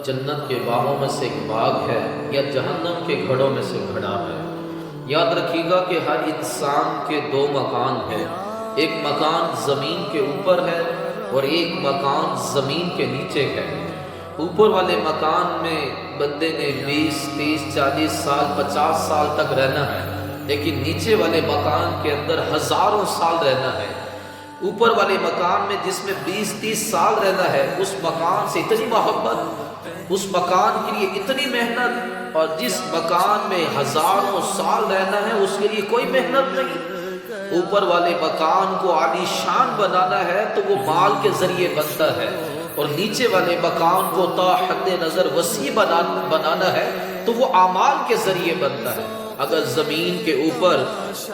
जन्नत के बागों में से एक बाग है या जहन्नम के घड़ों में से घड़ा है। याद रखिएगा कि हर इंसान के दो मकान हैं, एक मकान ज़मीन के ऊपर है और एक मकान ज़मीन के नीचे है। ऊपर वाले मकान में बंदे ने 20, 30, 40 साल, 50 साल तक रहना है, लेकिन नीचे वाले मकान के अंदर हज़ारों साल रहना है। ऊपर वाले मकान में जिसमें 20-30 साल रहना है, उस मकान से इतनी मोहब्बत, उस मकान के लिए इतनी मेहनत, और जिस मकान में हज़ारों साल रहना है उसके लिए कोई मेहनत नहीं। ऊपर वाले मकान को आलीशान बनाना है तो वो माल के ज़रिए बनता है, और नीचे वाले मकान को ता हद नज़र वसी बनाना है तो वो आमाल के ज़रिए बनता है। अगर ज़मीन के ऊपर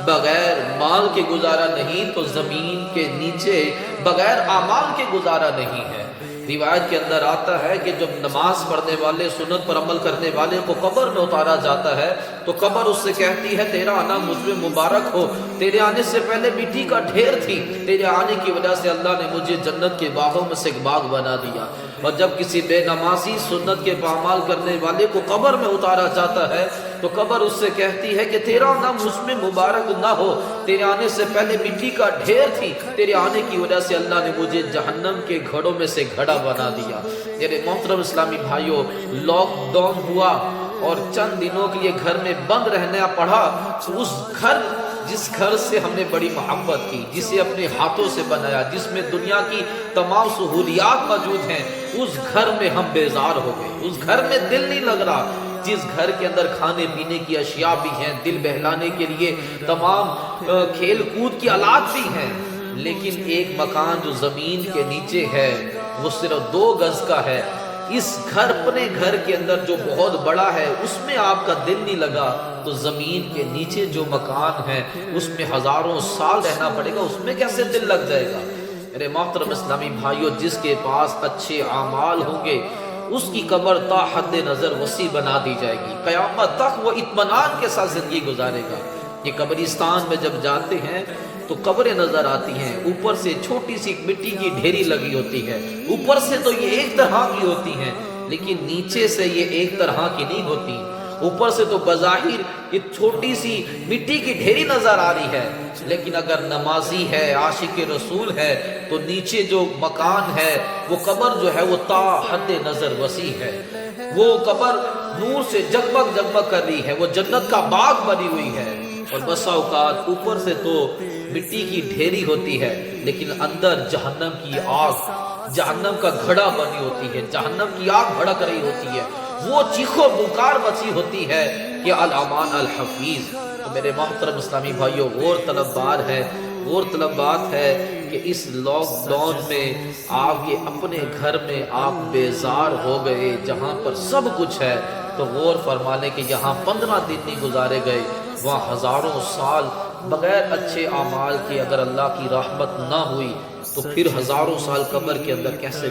बगैर माल के गुजारा नहीं तो ज़मीन के नीचे बगैर आमाल के गुजारा नहीं है। रिवायत के अंदर आता है कि जब नमाज पढ़ने वाले, सुन्नत पर अमल करने वाले को कब्र में उतारा जाता है तो कब्र उससे कहती है, तेरा आना मुझमें मुबारक हो, तेरे आने से पहले मिट्टी का ढेर थी, तेरे आने की वजह से अल्लाह ने मुझे जन्नत के बागों में से एक बाग बना दिया। और जब किसी बेनमाजी, सुन्नत के पामाल करने वाले को कब्र में उतारा जाता है तो कब्र उससे कहती है कि तेरा आना मुझमें मुबारक ना हो, तेरे आने से पहले मिट्टी का ढेर थी, तेरे आने की वजह से अल्लाह ने मुझे जहन्नम के घड़ों में से घड़ा बना दिया। मेरे मोहतरम इस्लामी भाइयों, लॉकडाउन हुआ और चंद दिनों के लिए घर में बंद रहना पड़ा, उस जिस घर से हमने बड़ी मोहब्बत की, जिसे अपने हाथों से बनाया, जिसमें दुनिया की तमाम सहूलियात मौजूद हैं, उस घर में हम बेजार हो गए। उस घर में दिल नहीं लग रहा। जिस घर के अंदर खाने पीने की अशिया भी हैं, दिल बहलाने के लिए तमाम खेल कूद की आलात भी हैं, लेकिन एक मकान जो ज़मीन के नीचे है वो सिर्फ 2 गज का है। इस अपने घर के अंदर जो बहुत बड़ा है उसमें आपका दिल नहीं लगा, तो ज़मीन के नीचे जो मकान है उसमें हज़ारों साल रहना पड़ेगा, उसमें कैसे दिल लग जाएगा। मेरे मोहतरम इस्लामी भाइयों, जिसके पास अच्छे आमाल होंगे उसकी कब्र ता हद नज़र वसी बना दी जाएगी, क़यामत तक वो इत्मीनान के साथ ज़िंदगी गुजारेगा। ये कब्रिस्तान में जब जाते हैं तो कब्रें नजर आती हैं, ऊपर से छोटी सी मिट्टी की ढेरी लगी होती है, ऊपर से तो ये एक तरह की होती हैं, लेकिन नीचे से ये एक तरह की नहीं होती। ऊपर से तो बज़ाहिर ये छोटी सी मिट्टी की ढेरी नजर आ रही है, लेकिन अगर नमाजी है, आशिक रसूल है, तो नीचे जो मकान है वो कब्र जो है वो ता हद नजर वसी है। वो कब्र नूर से जगमग जगमग कर रही है, वो जन्नत का बाग बनी हुई है। और बसा औकात ऊपर से तो मिट्टी की ढेरी होती है, लेकिन अंदर जहन्नम की आग, जहन्नम का घड़ा बनी होती है, जहन्नम की आग भड़क रही होती है, वो चीखो पुकार मची होती है कि अल अमान अल हफीज। तो मेरे मोहतरम इस्लामी भाइयों, और तलबबार है, और तलबात है कि इस लॉकडाउन में आपके अपने घर में आप बेजार हो गए, जहाँ पर सब कुछ है, तो गौर फरमा लें कि यहाँ 15 दिन नहीं गुजारे गए, वहाँ हज़ारों साल बगैर अच्छे आमाल के अगर अल्लाह की रहमत ना हुई तो फिर हज़ारों साल कब्र के अंदर कैसे